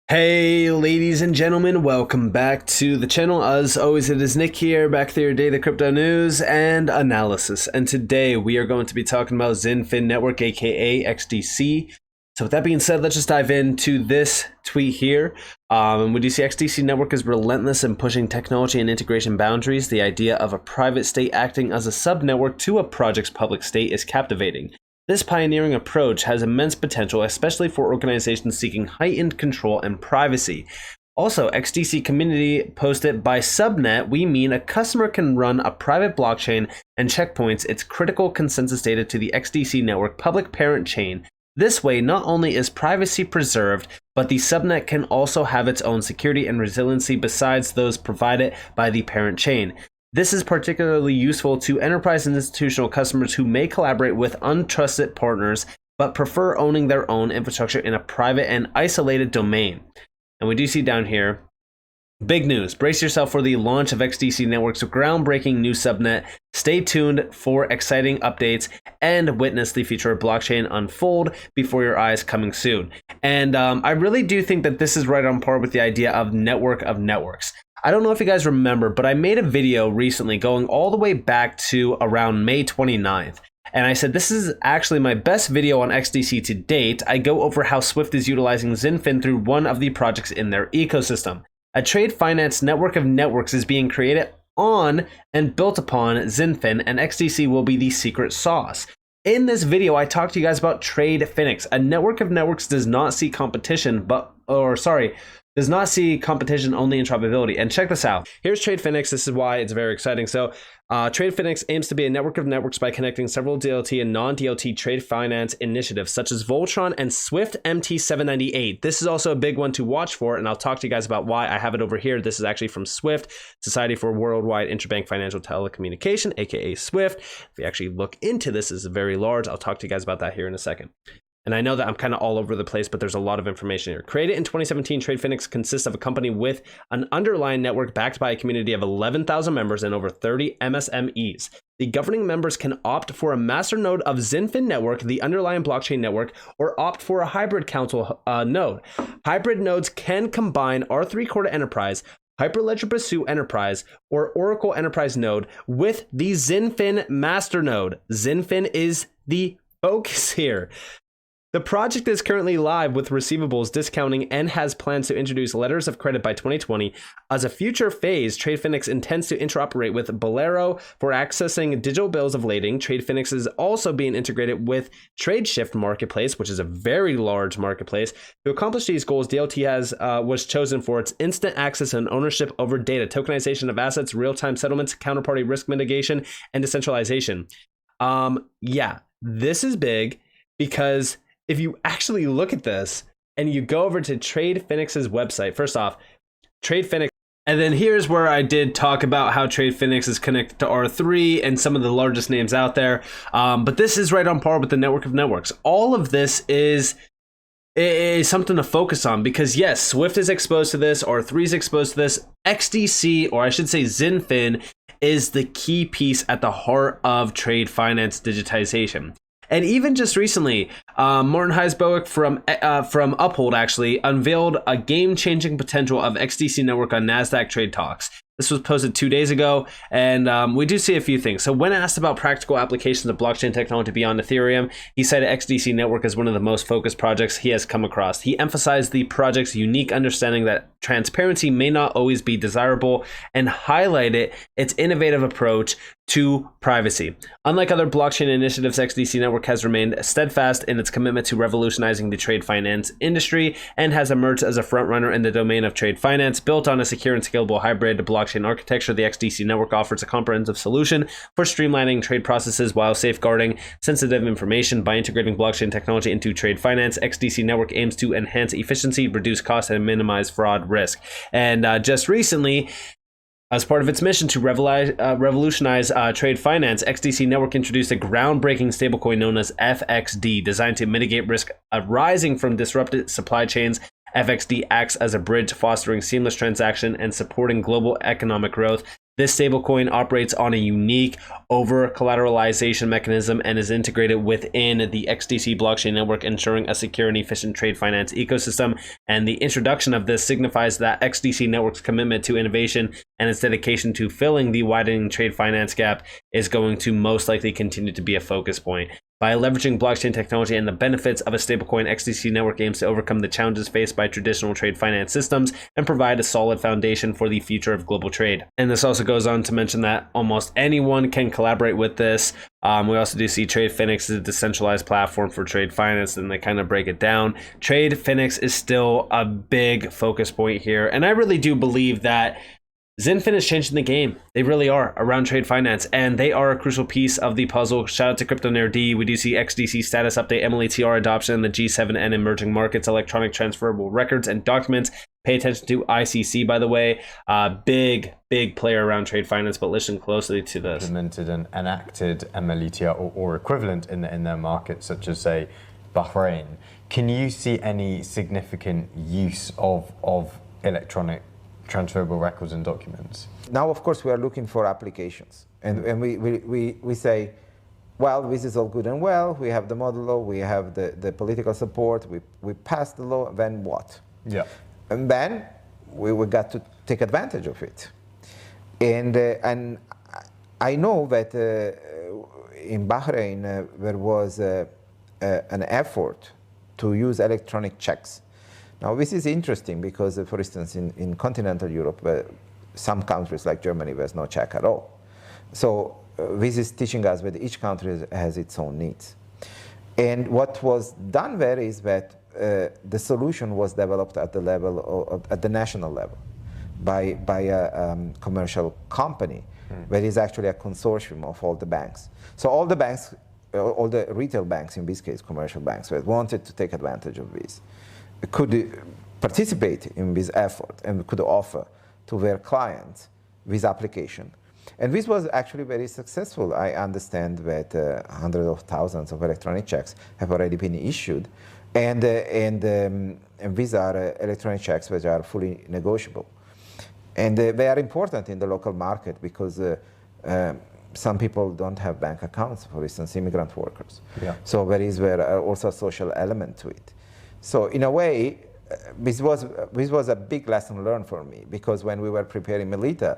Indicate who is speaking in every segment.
Speaker 1: Hey ladies and gentlemen, welcome back to the channel. As always, it is Nick here, back for your daily crypto news and analysis. And today we are going to be talking about XinFin Network, aka XDC. So with that being said, let's just dive into this tweet here. Would you see XDC Network is relentless in pushing technology and integration boundaries? The idea of a private state acting as a sub-network to a project's public state is captivating. This pioneering approach has immense potential, especially for organizations seeking heightened control and privacy. Also, XDC community posted, by subnet, we mean a customer can run a private blockchain and checkpoints its critical consensus data to the XDC network public parent chain. This way, not only is privacy preserved, but the subnet can also have its own security and resiliency besides those provided by the parent chain. This is particularly useful to enterprise and institutional customers who may collaborate with untrusted partners, but prefer owning their own infrastructure in a private and isolated domain. And we do see down here, big news. Brace yourself for the launch of XDC Network's groundbreaking new subnet. Stay tuned for exciting updates and witness the future of blockchain unfold before your eyes coming soon. And I really do think that this is right on par with the idea of network of networks. I don't know if you guys remember, but I made a video recently going all the way back to around May 29th. And I said, this is actually my best video on XDC to date. I go over how Swift is utilizing XinFin through one of the projects in their ecosystem. A trade finance network of networks is being created on and built upon XinFin, and XDC will be the secret sauce. In this video, I talked to you guys about XinFin. A network of networks does not see competition, does not see competition, only interoperability. And check this out. Here's XinFin. This is why it's very exciting. So XinFin aims to be a network of networks by connecting several DLT and non-DLT trade finance initiatives such as Voltron and Swift MT798. This is also a big one to watch for, and I'll talk to you guys about why. I have it over here. This is actually from Swift, Society for Worldwide Interbank Financial Telecommunication, aka Swift. If you actually look into this, it's very large. I'll talk to you guys about that here in a second. And I know that I'm kind of all over the place, but there's a lot of information here. Created in 2017, XinFin consists of a company with an underlying network backed by a community of 11,000 members and over 30 MSMEs. The governing members can opt for a master node of XinFin Network, the underlying blockchain network, or opt for a hybrid council node. Hybrid nodes can combine R3 Corda Enterprise, Hyperledger Basu Enterprise, or Oracle Enterprise node with the XinFin master node. XinFin is the focus here. The project is currently live with receivables discounting and has plans to introduce letters of credit by 2020. As a future phase, XinFin intends to interoperate with Bolero for accessing digital bills of lading. XinFin is also being integrated with TradeShift Marketplace, which is a very large marketplace. To accomplish these goals, DLT was chosen for its instant access and ownership over data, tokenization of assets, real-time settlements, counterparty risk mitigation, and decentralization. Yeah, this is big because if you actually look at this and you go over to XinFin's website, first off, XinFin, and then here's where I did talk about how XinFin is connected to R3 and some of the largest names out there. But this is right on par with the network of networks. All of this is something to focus on because yes, Swift is exposed to this, R3 is exposed to this, XDC, or I should say XinFin, is the key piece at the heart of trade finance digitization. And even just recently, Martin Heisboek from Uphold actually unveiled a game-changing potential of XDC Network on NASDAQ Trade Talks. This was posted 2 days ago, and we do see a few things. So when asked about practical applications of blockchain technology beyond Ethereum, he cited XDC Network as one of the most focused projects he has come across. He emphasized the project's unique understanding that transparency may not always be desirable and highlighted its innovative approach to privacy. Unlike other blockchain initiatives, XDC Network has remained steadfast in its commitment to revolutionizing the trade finance industry and has emerged as a frontrunner in the domain of trade finance. Built on a secure and scalable hybrid blockchain architecture, the XDC Network offers a comprehensive solution for streamlining trade processes while safeguarding sensitive information. By integrating blockchain technology into trade finance, XDC Network aims to enhance efficiency, reduce costs, and minimize fraud risk. And just recently, as part of its mission to revolutionize trade finance, XDC Network introduced a groundbreaking stablecoin known as FXD, designed to mitigate risk arising from disrupted supply chains. FXD acts as a bridge, fostering seamless transaction and supporting global economic growth. This stablecoin operates on a unique over-collateralization mechanism and is integrated within the XDC blockchain network, ensuring a secure and efficient trade finance ecosystem. And the introduction of this signifies that XDC network's commitment to innovation and its dedication to filling the widening trade finance gap is going to most likely continue to be a focus point. By leveraging blockchain technology and the benefits of a stablecoin, XDC network aims to overcome the challenges faced by traditional trade finance systems and provide a solid foundation for the future of global trade. And this also goes on to mention that almost anyone can collaborate with this. We also do see XinFin is a decentralized platform for trade finance, and they kind of break it down. XinFin is still a big focus point here, and I really do believe that XinFin is changing the game. They really are around trade finance, and they are a crucial piece of the puzzle. Shout out to CryptoNerd. We do see XDC status update, MLATR adoption in the G7 and emerging markets, electronic transferable records and documents. Pay attention to ICC, by the way. Big player around trade finance, but listen closely to this.
Speaker 2: Implemented and enacted MLATR or equivalent in their markets, such as, say, Bahrain. Can you see any significant use of electronic transferable records and documents?
Speaker 3: Now, of course, we are looking for applications. And we say, well, this is all good and well. We have the model law. We have the political support. We passed the law. Then what?
Speaker 2: Yeah.
Speaker 3: And then we got to take advantage of it. And I know that in Bahrain, there was an effort to use electronic checks. Now, this is interesting because, for instance, in continental Europe, some countries like Germany, there's no check at all. So this is teaching us that each country has its own needs. And what was done there is that the solution was developed at the level at the national level by a commercial company that is actually a consortium of all the banks. So all the banks, all the retail banks, in this case commercial banks, that wanted to take advantage of this, could participate in this effort and could offer to their clients this application. And this was actually very successful. I understand that hundreds of thousands of electronic checks have already been issued, and these are electronic checks which are fully negotiable. And they are important in the local market because some people don't have bank accounts, for instance, immigrant workers. Yeah. So there is also a social element to it. So in a way, this was a big lesson learned for me, because when we were preparing Melita,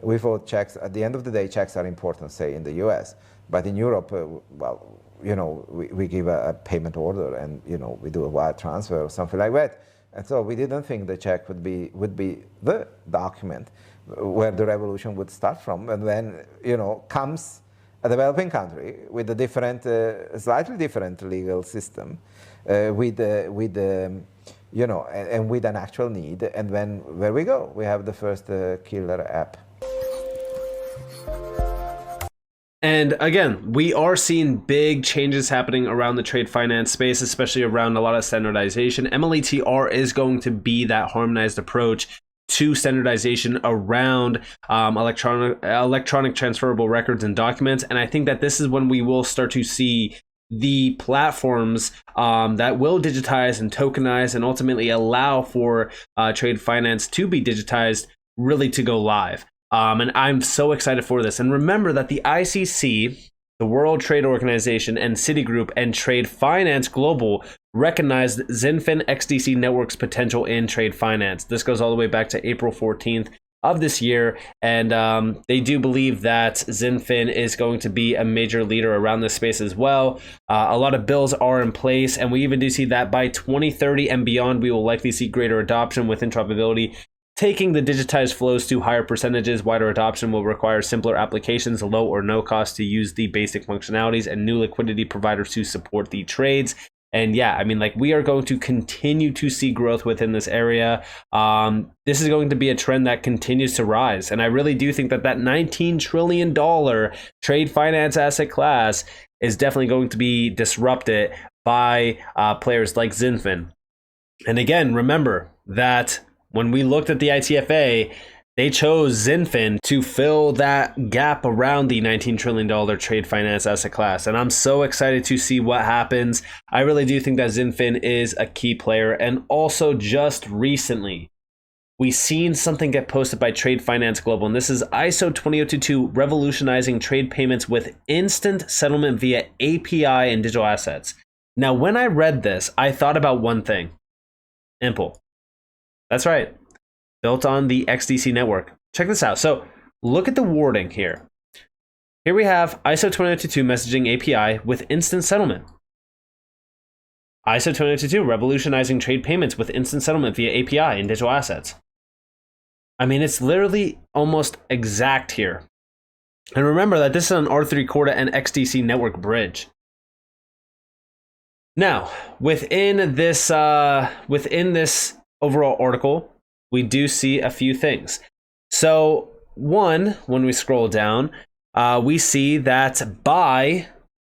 Speaker 3: we thought checks, at the end of the day, checks are important, say, in the US. But in Europe, well, you know, we give a payment order and, you know, we do a wire transfer or something like that. And so we didn't think the check would be the document where the revolution would start from. And then, you know, comes a developing country with a different, slightly different legal system, with you know, and with an actual need. And then there we go. We have the first killer app.
Speaker 1: And again, we are seeing big changes happening around the trade finance space, especially around a lot of standardization. MLATR is going to be that harmonized approach to standardization around electronic transferable records and documents. And I think that this is when we will start to see the platforms that will digitize and tokenize and ultimately allow for trade finance to be digitized really to go live. And I'm so excited for this. And remember that the ICC, the World Trade Organization, and Citigroup and Trade Finance Global recognized XinFin XDC network's potential in trade finance. This goes all the way back to April 14th of this year. And they do believe that XinFin is going to be a major leader around this space as well. A lot of bills are in place, and we even do see that by 2030 and beyond, we will likely see greater adoption with interoperability. Taking the digitized flows to higher percentages, wider adoption will require simpler applications, low or no cost to use the basic functionalities, and new liquidity providers to support the trades. And yeah, I mean, like, we are going to continue to see growth within this area. This is going to be a trend that continues to rise. And I really do think that that $19 trillion trade finance asset class is definitely going to be disrupted by players like XinFin. And again, remember that when we looked at the ITFA, they chose XinFin to fill that gap around the $19 trillion trade finance asset class. And I'm so excited to see what happens. I really do think that XinFin is a key player. And also just recently, we seen something get posted by Trade Finance Global, and this is ISO 20022 revolutionizing trade payments with instant settlement via API and digital assets. Now, when I read this, I thought about one thing. Impl. That's right. Built on the XDC network. Check this out. So look at the wording here. Here we have ISO 20022 messaging API with instant settlement. ISO 20022 revolutionizing trade payments with instant settlement via API and digital assets. I mean, it's literally almost exact here. And remember that this is an R3 Corda and XDC network bridge. Now, within this overall article, we do see a few things. So, one, when we scroll down, we see that by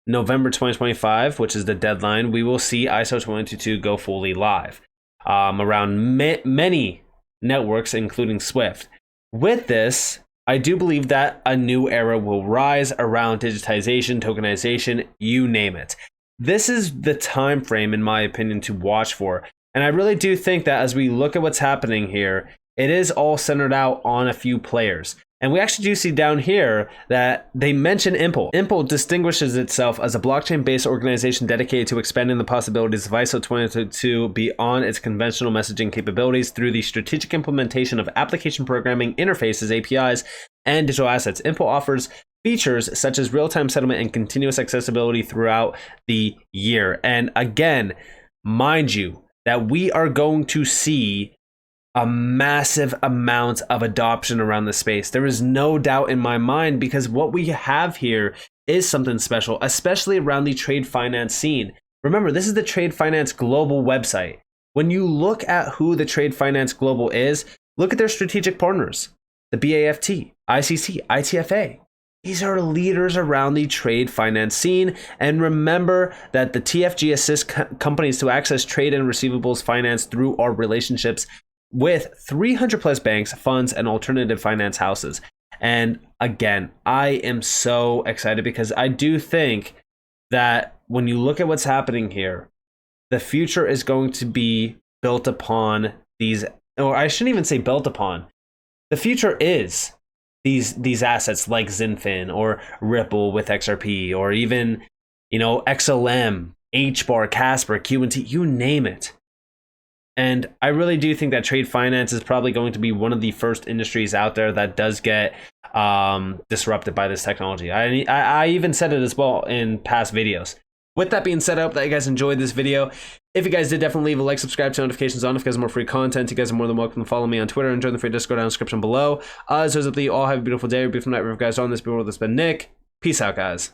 Speaker 1: November 2025, which is the deadline, we will see ISO 20022 go fully live around many networks, including Swift. With this, I do believe that a new era will rise around digitization, tokenization, you name it. This is the time frame, in my opinion, to watch for. And I really do think that as we look at what's happening here, it is all centered out on a few players. And we actually do see down here that they mention Impl. Impl distinguishes itself as a blockchain-based organization dedicated to expanding the possibilities of ISO 20022 beyond its conventional messaging capabilities through the strategic implementation of application programming interfaces, APIs, and digital assets. Impl offers features such as real-time settlement and continuous accessibility throughout the year. And again, mind you, that we are going to see a massive amount of adoption around the space. There is no doubt in my mind, because what we have here is something special, especially around the trade finance scene. Remember, this is the Trade Finance Global website. When you look at who the Trade Finance Global is, look at their strategic partners, the BAFT, ICC, ITFA. These are leaders around the trade finance scene. And remember that the TFG assists companies to access trade and receivables finance through our relationships with 300 plus banks, funds, and alternative finance houses. And again, I am so excited because I do think that when you look at what's happening here, the future is going to be built upon these, or I shouldn't even say built upon. The future is these assets like XinFin or Ripple with XRP, or even, XLM, HBAR, Casper, QNT, you name it. And I really do think that trade finance is probably going to be one of the first industries out there that does get disrupted by this technology. I even said it as well in past videos. With that being said, I hope that you guys enjoyed this video. If you guys did, definitely leave a like, subscribe, turn notifications on if you guys have more free content. You guys are more than welcome to follow me on Twitter and join the free Discord down in the description below. As always, you all have a beautiful day or beautiful night. Wherever you guys are on this world, this has been Nick. Peace out, guys.